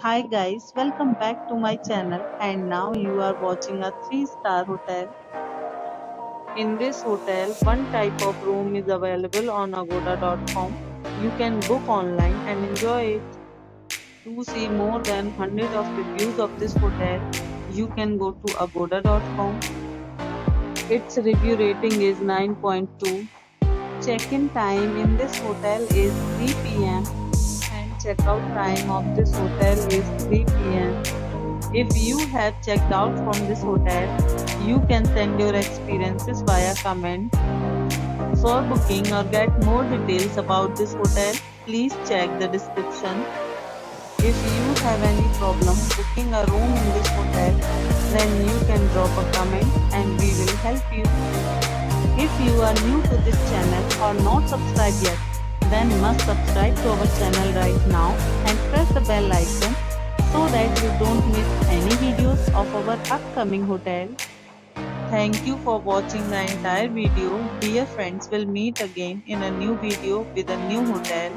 Hi guys, welcome back to my channel and now you are watching a 3-star hotel. In this hotel, one type of room is available on agoda.com. You can book online and enjoy it. To see more than 100 of reviews of this hotel, you can go to agoda.com. Its review rating is 9.2. Check-in time in this hotel is 3 p.m. and checkout time of this hotel is 3 p.m. If you have checked out from this hotel, you can send your experiences via comment. For booking or get more details about this hotel, please check the description. If you have any problem booking a room in this hotel, then you can drop a comment and we will help you. If you are new to this channel or not subscribed yet, then must subscribe to our channel right now and press the bell icon so that you don't miss any videos of our upcoming hotel. Thank you for watching the entire video. Dear friends, will meet again in a new video with a new hotel.